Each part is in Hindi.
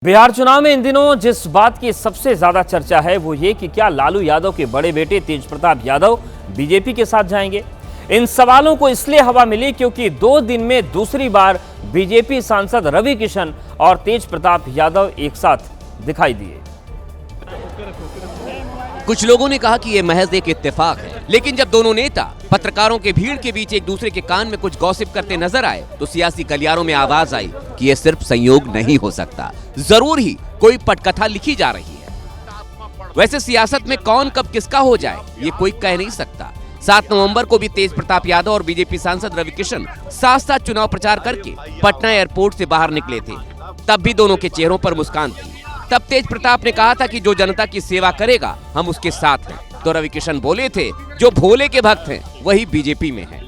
बिहार चुनाव में इन दिनों जिस बात की सबसे ज्यादा चर्चा है वो ये कि क्या लालू यादव के बड़े बेटे तेज प्रताप यादव बीजेपी के साथ जाएंगे। इन सवालों को इसलिए हवा मिली क्योंकि 2 दिन में दूसरी बार बीजेपी सांसद रवि किशन और तेज प्रताप यादव एक साथ दिखाई दिए। कुछ लोगों ने कहा कि यह महज एक इत्तेफाक है, लेकिन जब दोनों नेता पत्रकारों के भीड़ के बीच एक दूसरे के कान में कुछ गॉसिप करते नजर आए तो सियासी गलियारों में आवाज आई कि यह सिर्फ संयोग नहीं हो सकता, जरूर ही कोई पटकथा लिखी जा रही है। वैसे सियासत में कौन कब किसका हो जाए ये कोई कह नहीं सकता। 7 नवंबर को भी तेज प्रताप यादव और बीजेपी सांसद रवि किशन साथ साथ चुनाव प्रचार करके पटना एयरपोर्ट से बाहर निकले थे। तब भी दोनों के चेहरों पर मुस्कान थी। तब तेज प्रताप ने कहा था कि जो जनता की सेवा करेगा हम उसके साथ हैं, तो रवि किशन बोले थे जो भोले के भक्त हैं वही बीजेपी में है।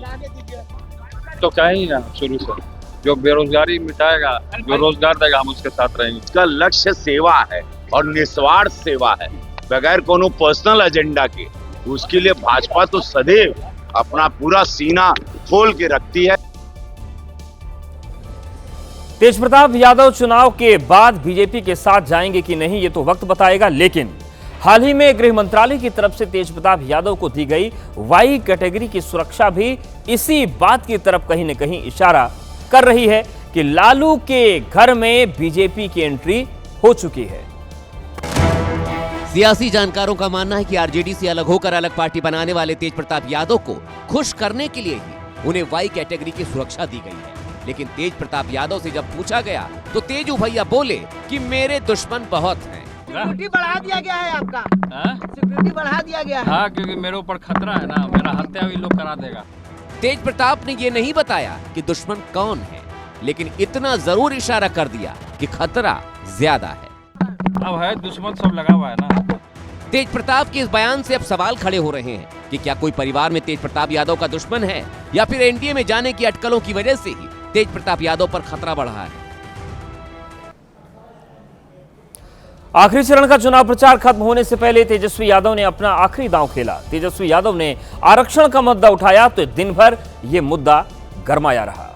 तो कहीं ना शुरू से जो बेरोजगारी मिटाएगा, जो रोजगार देगा, हम उसके साथ रहेंगे। इसका लक्ष्य सेवा है और निस्वार्थ सेवा है, बगैर कोनो पर्सनल एजेंडा के। उसके लिए भाजपा तो सदैव अपना पूरा सीना खोल के रखती है। तेज प्रताप यादव चुनाव के बाद बीजेपी के साथ जाएंगे कि नहीं ये तो वक्त बताएगा, लेकिन हाल ही में गृह मंत्रालय की तरफ से तेज प्रताप यादव को दी गई वाई कैटेगरी की सुरक्षा भी इसी बात की तरफ कहीं न कहीं इशारा कर रही है कि लालू के घर में बीजेपी की एंट्री हो चुकी है। सियासी जानकारों का मानना है कि आरजेडी से अलग होकर अलग पार्टी बनाने वाले तेज प्रताप यादव को खुश करने के लिए ही उन्हें वाई कैटेगरी की सुरक्षा दी गई है। लेकिन तेज प्रताप यादव से जब पूछा गया तो तेजू भैया बोले कि मेरे दुश्मन बहुत हैं। सिक्योरिटी बढ़ा दिया गया है आपका। सिक्योरिटी बढ़ा दिया गया है। हाँ, क्योंकि मेरे ऊपर खतरा है ना, मेरा हत्या भी लोग करा देगा। तेज प्रताप ने ये नहीं बताया कि दुश्मन कौन है, लेकिन इतना जरूर इशारा कर दिया कि खतरा ज्यादा है। अब है दुश्मन सब लगा हुआ है ना। तेज प्रताप के इस बयान से अब सवाल खड़े हो रहे हैं कि क्या कोई परिवार में तेज प्रताप यादव का दुश्मन है या फिर एनडीए में जाने की अटकलों की वजह से ही तेज प्रताप यादव पर खतरा बढ़ा है। आखिरी चरण का चुनाव प्रचार खत्म होने से पहले तेजस्वी यादव ने अपना आखिरी दांव खेला। तेजस्वी यादव ने आरक्षण का मुद्दा उठाया तो दिन भर यह मुद्दा गरमाया रहा।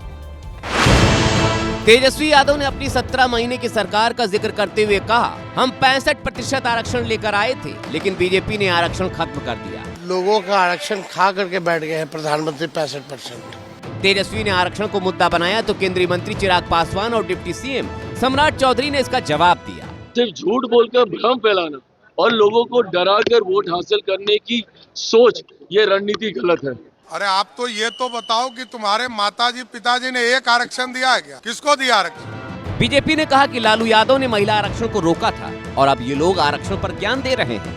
तेजस्वी यादव ने अपनी 17 महीने की सरकार का जिक्र करते हुए कहा, हम 65% आरक्षण लेकर आए थे, लेकिन बीजेपी ने आरक्षण खत्म कर दिया। लोगों का आरक्षण खा करके बैठ गए हैं प्रधानमंत्री 65%। तेजस्वी ने आरक्षण को मुद्दा बनाया तो केंद्रीय मंत्री चिराग पासवान और डिप्टी सीएम सम्राट चौधरी ने इसका जवाब दिया। सिर्फ झूठ बोलकर भ्रम फैलाना और लोगों को डराकर वोट हासिल करने की सोच, ये रणनीति गलत है। अरे आप तो ये तो बताओ कि तुम्हारे माताजी पिताजी ने एक आरक्षण दिया है क्या? किसको दिया आरक्षण? बीजेपी ने कहा कि लालू यादव ने महिला आरक्षण को रोका था और अब ये लोग आरक्षण पर ज्ञान दे रहे हैं।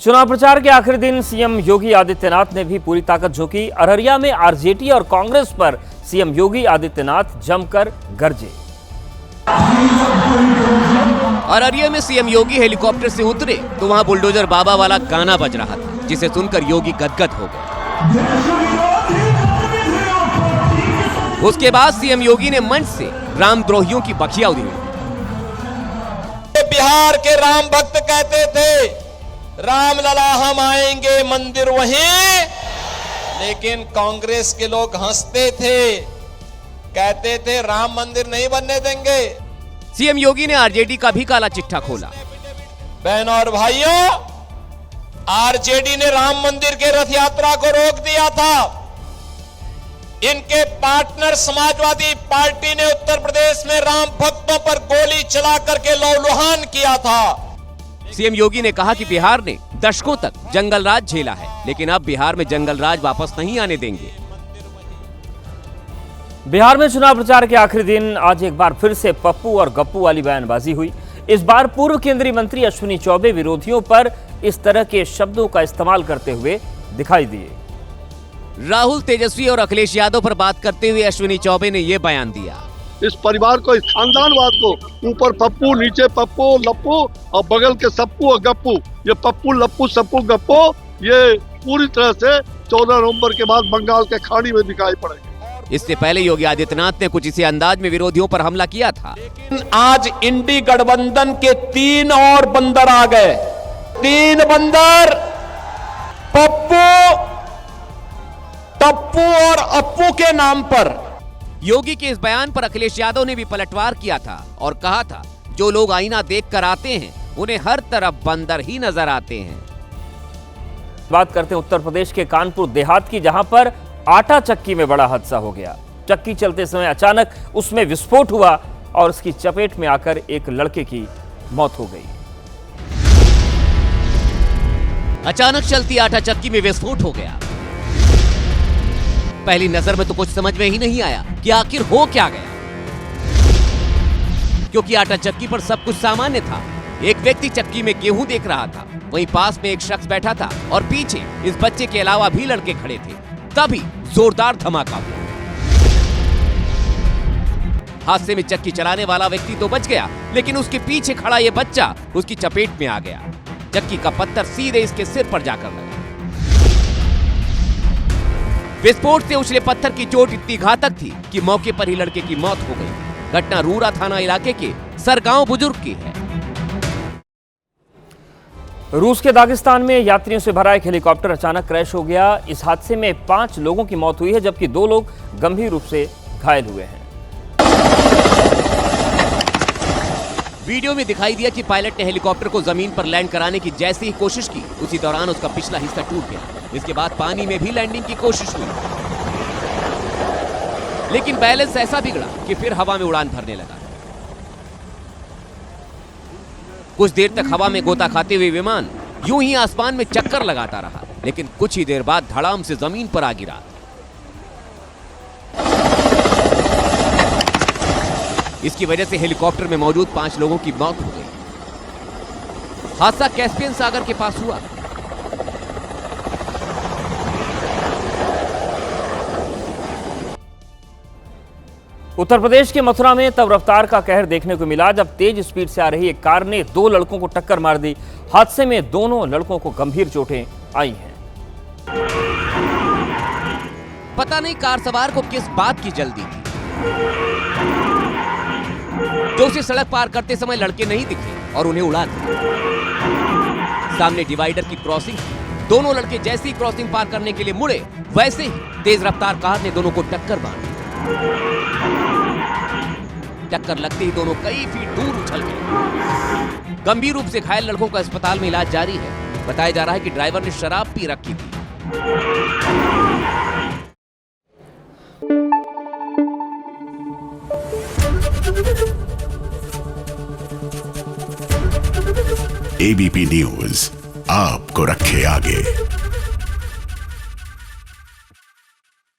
चुनाव प्रचार के आखिरी दिन सीएम योगी आदित्यनाथ ने भी पूरी ताकत झोंकी। अररिया में आरजेडी और कांग्रेस पर सीएम योगी आदित्यनाथ जमकर गरजे। अररिया में सीएम योगी हेलीकॉप्टर से उतरे तो वहां बुलडोजर बाबा वाला गाना बज रहा था, जिसे सुनकर योगी गदगद हो गए। उसके बाद सीएम योगी ने मंच से रामद्रोहियों की बखिया उड़ी। बिहार के राम भक्त कहते थे, राम लला हम आएंगे मंदिर वहीं, लेकिन कांग्रेस के लोग हंसते थे, कहते थे राम मंदिर नहीं बनने देंगे। सीएम योगी ने आरजेडी का भी काला चिट्ठा खोला। बहनों और भाइयों, आरजेडी ने राम मंदिर के रथ यात्रा को रोक दिया था। इनके पार्टनर समाजवादी पार्टी ने उत्तर प्रदेश में राम भक्तों पर गोली चला करके लौलुहान किया था। सीएम योगी ने कहा कि बिहार ने दशकों तक जंगल राज झेला है, लेकिन अब बिहार में जंगल राज वापस नहीं आने देंगे। बिहार में चुनाव प्रचार के आखिरी दिन आज एक बार फिर से पप्पू और गप्पू वाली बयानबाजी हुई। इस बार पूर्व केंद्रीय मंत्री अश्विनी चौबे विरोधियों पर इस तरह के शब्दों का इस्तेमाल करते हुए दिखाई दिए। राहुल, तेजस्वी और अखिलेश यादव पर बात करते हुए अश्विनी चौबे ने यह बयान दिया। इस परिवार को, इस खानदानवाद को, ऊपर पप्पू, नीचे पप्पू लप्पू और बगल के सप्पू और गप्पू, ये पप्पू लप्पू सप्पू गप्पू, ये पूरी तरह से 14 नवंबर के बाद बंगाल के खाड़ी में दिखाई पड़ेंगे। इससे पहले योगी आदित्यनाथ ने कुछ इसी अंदाज में विरोधियों पर हमला किया था। आज इंडी गठबंधन के 3 और बंदर आ गए। 3 बंदर, पप्पू, टप्पू और अप्पू के नाम पर योगी के इस बयान पर अखिलेश यादव ने भी पलटवार किया था और कहा था, जो लोग आईना देखकर आते हैं उन्हें हर तरफ बंदर ही नजर आते हैं। बात करते हैं उत्तर प्रदेश के कानपुर देहात की, जहां पर आटा चक्की में बड़ा हादसा हो गया। चक्की चलते समय अचानक उसमें विस्फोट हुआ और उसकी चपेट में आकर एक लड़के की मौत हो गई। अचानक चलती आटा चक्की में विस्फोट हो गया। पहली नजर में तो कुछ समझ में ही नहीं आया कि आखिर हो क्या गया, क्योंकि आटा चक्की पर सब कुछ सामान्य था। एक व्यक्ति चक्की में गेहूं देख रहा था, वहीं पास में एक शख्स बैठा था और पीछे इस बच्चे के अलावा भी लड़के खड़े थे। तभी जोरदार धमाका हुआ। हादसे में चक्की चलाने वाला व्यक्ति तो बच गया, लेकिन उसके पीछे खड़ा यह बच्चा उसकी चपेट में आ गया। चक्की का पत्थर सीधे इसके सिर पर जाकर लगा। विस्फोट से उछले पत्थर की चोट इतनी घातक थी कि मौके पर ही लड़के की मौत हो गई। घटना रूरा थाना इलाके के सरगांव बुजुर्ग की है। रूस के दागिस्तान में यात्रियों से भरा एक हेलीकॉप्टर अचानक क्रैश हो गया। इस हादसे में 5 लोगों की मौत हुई है, जबकि 2 लोग गंभीर रूप से घायल हुए हैं। वीडियो में दिखाई दिया कि पायलट ने हेलीकॉप्टर को जमीन पर लैंड कराने की जैसे ही कोशिश की, उसी दौरान उसका पिछला हिस्सा टूट गया। इसके बाद पानी में भी लैंडिंग की कोशिश हुई, लेकिन बैलेंस ऐसा बिगड़ा कि फिर हवा में उड़ान भरने लगा। कुछ देर तक हवा में गोता खाते हुए विमान यूं ही आसमान में चक्कर लगाता रहा, लेकिन कुछ ही देर बाद धड़ाम से जमीन पर आ गिरा। इसकी वजह से हेलीकॉप्टर में मौजूद 5 लोगों की मौत हो गई। हादसा कैस्पियन सागर के पास हुआ। उत्तर प्रदेश के मथुरा में तब रफ्तार का कहर देखने को मिला जब तेज स्पीड से आ रही एक कार ने 2 लड़कों को टक्कर मार दी। हादसे में दोनों लड़कों को गंभीर चोटें आई हैं। पता नहीं कार सवार को किस बात की जल्दी थी, जो उसे सड़क पार करते समय लड़के नहीं दिखे और उन्हें उड़ा दिया। सामने डिवाइडर की क्रॉसिंग, दोनों लड़के जैसे ही क्रॉसिंग पार करने के लिए मुड़े, वैसे ही तेज रफ्तार कार ने दोनों को टक्कर मार दी। टक्कर लगते ही दोनों कई फीट दूर उछल गए। गंभीर रूप से घायल लड़कों का अस्पताल में इलाज जारी है। बताया जा रहा है कि ड्राइवर ने शराब पी रखी थी। एबीपी न्यूज आपको रखे आगे।